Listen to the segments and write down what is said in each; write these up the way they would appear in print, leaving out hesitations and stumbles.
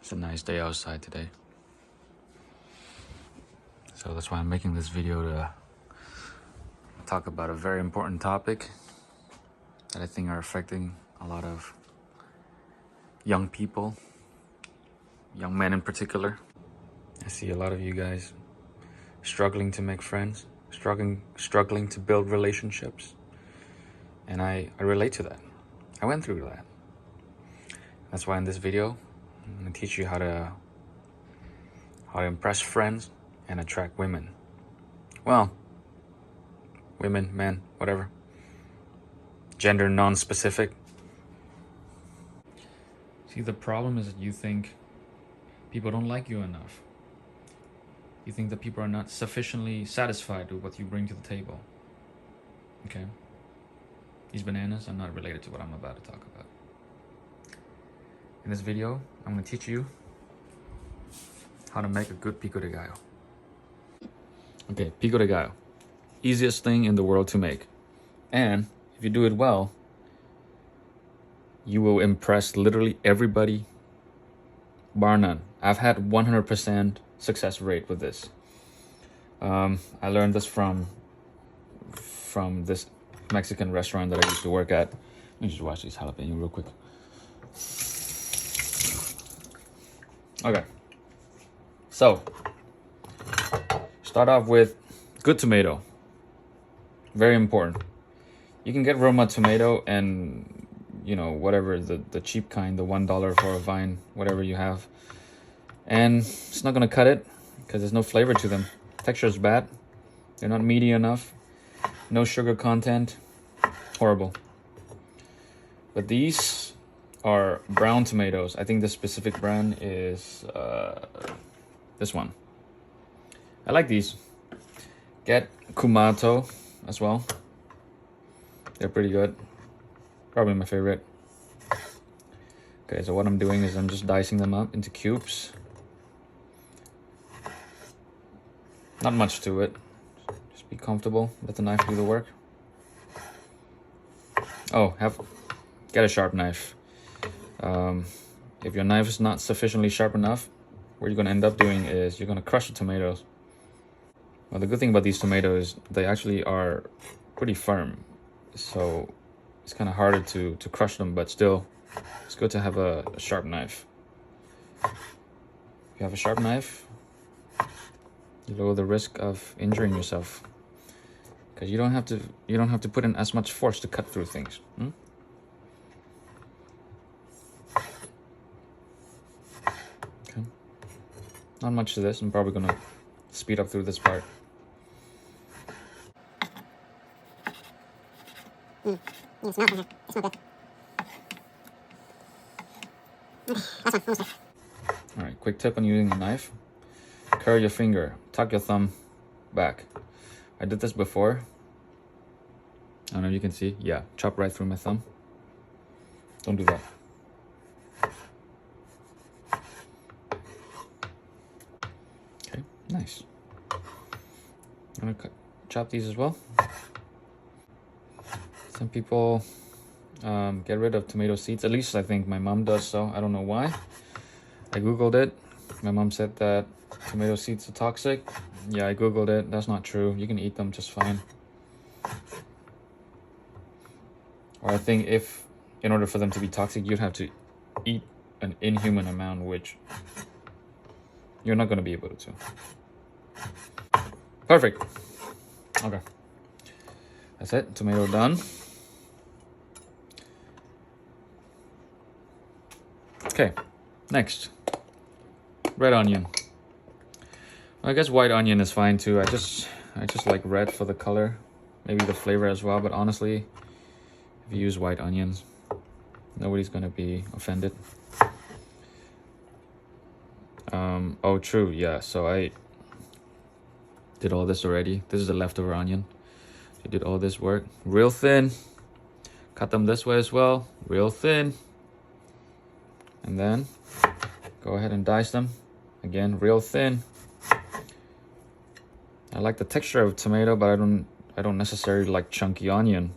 It's a nice day outside today. So that's why I'm making this video to talk about a very important topic that I think are affecting a lot of young people, young men in particular. I see a lot of you guys struggling to make friends, struggling to build relationships. And I relate to that. I went through that. That's why in this video, I'm gonna teach you how to impress friends and attract women. Well, women, men, whatever. Gender non-specific. See, the problem is that you think people don't like you enough. You think that people are not sufficiently satisfied with what you bring to the table. Okay? These bananas are not related to what I'm about to talk about. In this video, I'm going to teach you how to make a good pico de gallo. Okay, pico de gallo. Easiest thing in the world to make. And if you do it well, you will impress literally everybody, bar none. I've had 100% success rate with this. I learned this from this Mexican restaurant that I used to work at. Let me just watch these jalapeno real quick. Okay. So, start off with good tomato. Very important. You can get Roma tomato and, you know, whatever, the cheap kind, the $1 for a vine, whatever you have. And it's not going to cut it because there's no flavor to them. Texture is bad. They're not meaty enough. No sugar content. Horrible. But these are brown tomatoes. I think the specific brand is this one. I like these. Get Kumato as well. They're pretty good. Probably my favorite. Okay, so what I'm doing is I'm just dicing them up into cubes. Not much to it. Just be comfortable. Let the knife do the work. Oh, get a sharp knife. If your knife is not sufficiently sharp enough, what you're going to end up doing is you're going to crush the tomatoes. Well, the good thing about these tomatoes, they actually are pretty firm. So it's kind of harder to crush them, but still, it's good to have a sharp knife. If you have a sharp knife, you lower the risk of injuring yourself because you don't have to put in as much force to cut through things. Okay. Not much to this. I'm probably gonna speed up through this part. It's not good. All right, quick tip on using a knife. Curl your finger, tuck your thumb back. I did this before. I don't know if you can see. Yeah, chop right through my thumb. Don't do that. Okay, nice. I'm gonna chop these as well. Some people get rid of tomato seeds. At least I think my mom does so. I don't know why. I googled it. My mom said that tomato seeds are toxic. Yeah, I googled it. That's not true. You can eat them just fine. Or I think in order for them to be toxic, you'd have to eat an inhuman amount, which you're not going to be able to. Perfect. Okay. That's it. Tomato done. Okay. Next. Red onion. I guess white onion is fine too. I just like red for the color, maybe the flavor as well. But honestly, if you use white onions, nobody's gonna be offended. Oh, true. Yeah. So I did all this already. This is the leftover onion. I did all this work real thin. Cut them this way as well, real thin. And then go ahead and dice them again, real thin. I like the texture of tomato, but I don't necessarily like chunky onion.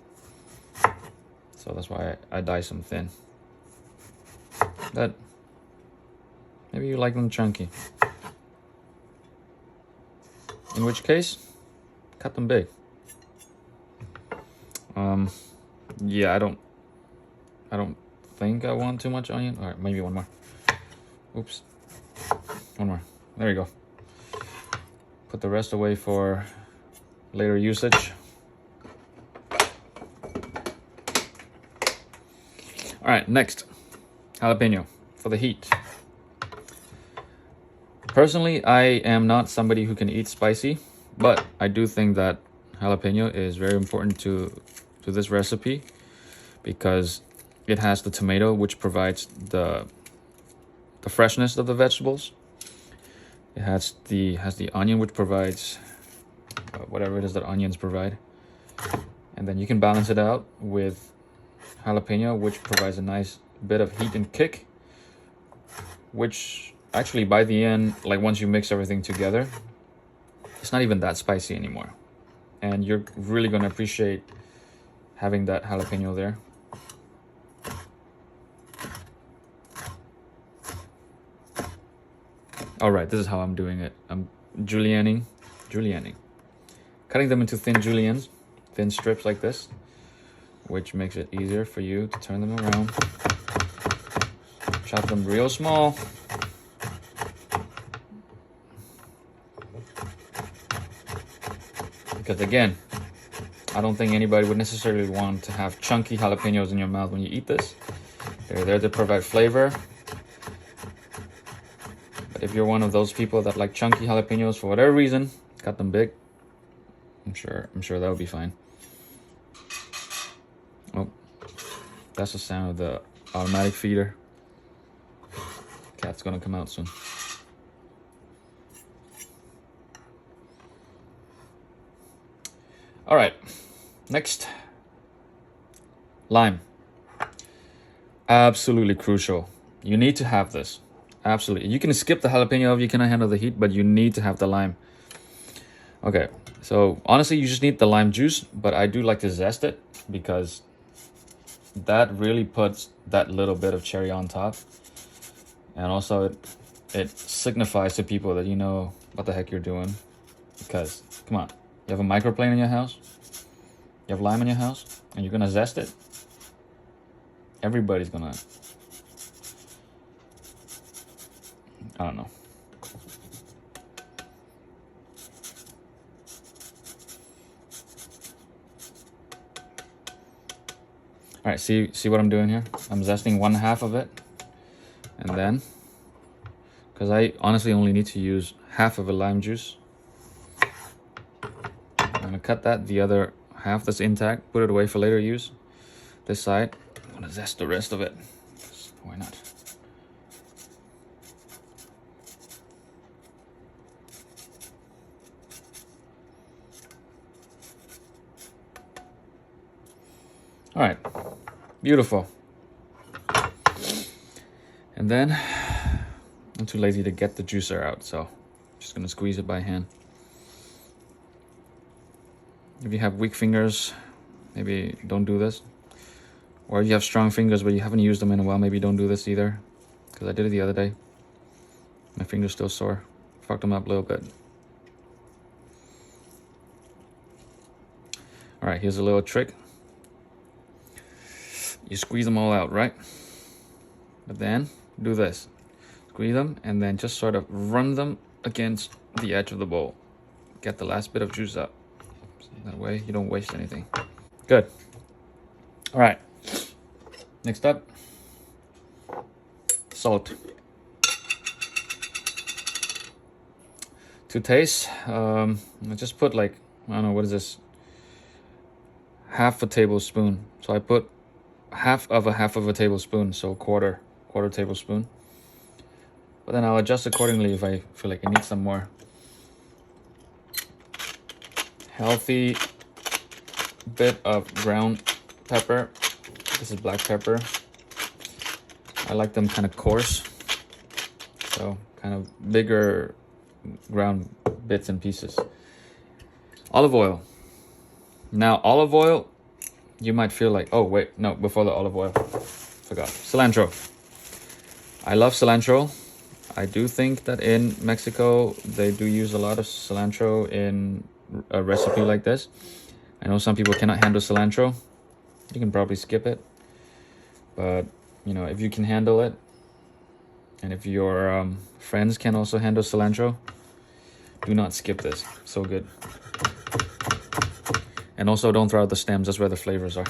So that's why I dice them thin. But Maybe you like them chunky. In which case, cut them big. Yeah, I don't think I want too much onion. All right, maybe one more. Oops. One more. There you go. Put the rest away for later usage. All right, next, jalapeno for the heat. Personally, I am not somebody who can eat spicy, but I do think that jalapeno is very important to this recipe because it has the tomato, which provides the freshness of the vegetables. It has the onion, which provides whatever it is that onions provide, and then you can balance it out with jalapeno, which provides a nice bit of heat and kick, which actually by the end, like once you mix everything together, it's not even that spicy anymore, and you're really going to appreciate having that jalapeno there. All right, this is how I'm doing it. I'm julienning, cutting them into thin juliennes, thin strips like this, which makes it easier for you to turn them around. Chop them real small. Because again, I don't think anybody would necessarily want to have chunky jalapenos in your mouth when you eat this. They're there to provide flavor. But if you're one of those people that like chunky jalapenos for whatever reason, cut them big. I'm sure that would be fine. Oh, that's the sound of the automatic feeder. Cat's gonna come out soon. All right, next, lime. Absolutely crucial. You need to have this. Absolutely. You can skip the jalapeno if you cannot handle the heat, but you need to have the lime. Okay, so honestly, you just need the lime juice, but I do like to zest it because that really puts that little bit of cherry on top. And also it signifies to people that you know what the heck you're doing. Because, come on, you have a microplane in your house? You have lime in your house? And you're gonna zest it? Everybody's gonna... I don't know. All right, see what I'm doing here? I'm zesting 1/2 of it. And then, because I honestly only need to use half of a lime juice, I'm gonna cut that, the other half that's intact, put it away for later use. This side, I'm gonna zest the rest of it. Why not? All right, beautiful. And then I'm too lazy to get the juicer out, so I'm just gonna squeeze it by hand. If you have weak fingers, maybe don't do this. Or if you have strong fingers but you haven't used them in a while, maybe don't do this either. Because I did it the other day. My finger's still sore. Fucked them up a little bit. All right, here's a little trick. You squeeze them all out, right? But then do this. Squeeze them and then just sort of run them against the edge of the bowl. Get the last bit of juice up. So that way you don't waste anything. Good. All right. Next up, salt. To taste, I just put like, I don't know, what is this? 1/2 a tablespoon. So I put 1/2 of a tablespoon, so quarter tablespoon. But then I'll adjust accordingly if I feel like I need some more. Healthy bit of ground pepper. This is black pepper. I like them kind of coarse, so kind of bigger ground bits and pieces. Olive oil. Now olive oil, you might feel like, oh wait, no, before the olive oil, forgot. Cilantro. I love cilantro. I do think that in Mexico, they do use a lot of cilantro in a recipe like this. I know some people cannot handle cilantro. You can probably skip it. But, you know, if you can handle it, and if your friends can also handle cilantro, do not skip this. So good. And also don't throw out the stems. That's where the flavors are.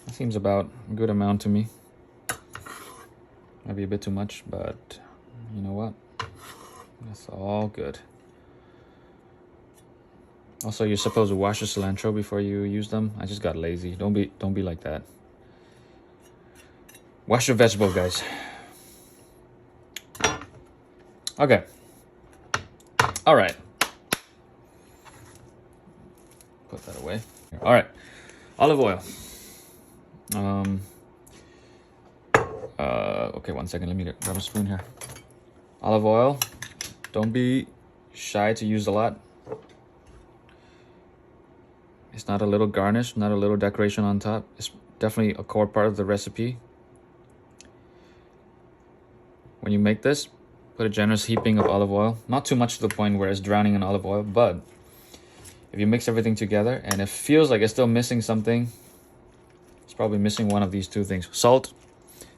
That seems about a good amount to me. Maybe a bit too much, but you know what? That's all good. Also, you're supposed to wash your cilantro before you use them. I just got lazy. Don't be like that. Wash your vegetables, guys. Okay. All right. Put that away. All right. Olive oil. Okay, 1 second. Let me grab a spoon here. Olive oil. Don't be shy to use a lot. It's not a little garnish, not a little decoration on top. It's definitely a core part of the recipe. When you make this, put a generous heaping of olive oil. Not too much to the point where it's drowning in olive oil, but if you mix everything together and it feels like it's still missing something, it's probably missing one of these two things. Salt.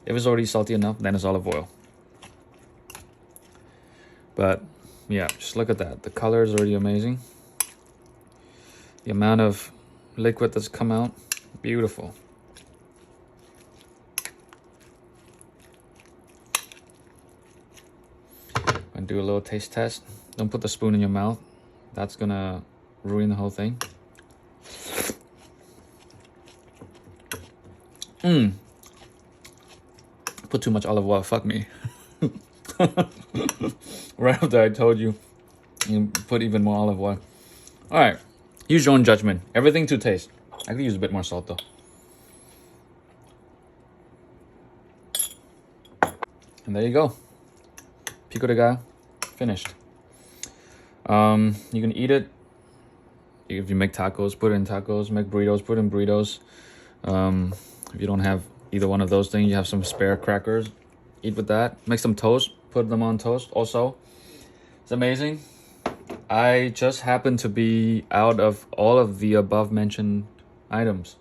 If it's already salty enough, then it's olive oil. But yeah, just look at that. The color is already amazing. The amount of liquid that's come out, beautiful. And do a little taste test. Don't put the spoon in your mouth. That's gonna ruin the whole thing. Put too much olive oil, fuck me. Right after I told you, you put even more olive oil. All right, use your own judgment. Everything to taste. I could use a bit more salt though. And there you go. Pico de gallo, finished. You can eat it. If you make tacos, put it in tacos. Make burritos, put it in burritos. If you don't have either one of those things, you have some spare crackers, eat with that. Make some toast, put them on toast also. It's amazing. I just happen to be out of all of the above mentioned items.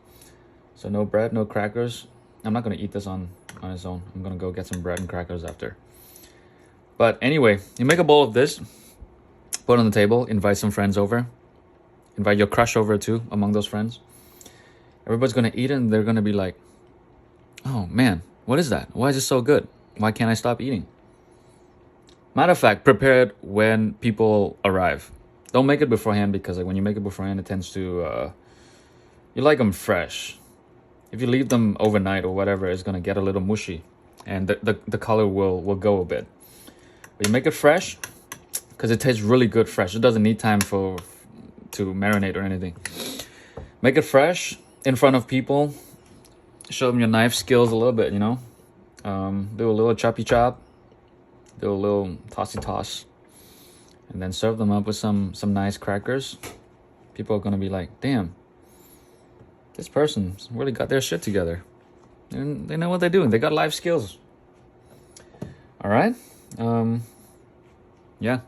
So no bread, no crackers. I'm not going to eat this on its own. I'm going to go get some bread and crackers after. But anyway, you make a bowl of this, put it on the table, invite some friends over. Invite your crush over too, among those friends. Everybody's going to eat it and they're going to be like, oh man, what is that? Why is it so good? Why can't I stop eating? Matter of fact, prepare it when people arrive. Don't make it beforehand because like, when you make it beforehand, it tends to, you like them fresh. If you leave them overnight or whatever, it's going to get a little mushy and the color will go a bit. But you make it fresh because it tastes really good fresh. It doesn't need time to marinate or anything. Make it fresh in front of people. Show them your knife skills a little bit, you know. Do a little choppy chop. Do a little tossy toss. And then serve them up with some nice crackers. People are going to be like, damn, this person's really got their shit together. And they know what they're doing. They got life skills. All right. Yeah.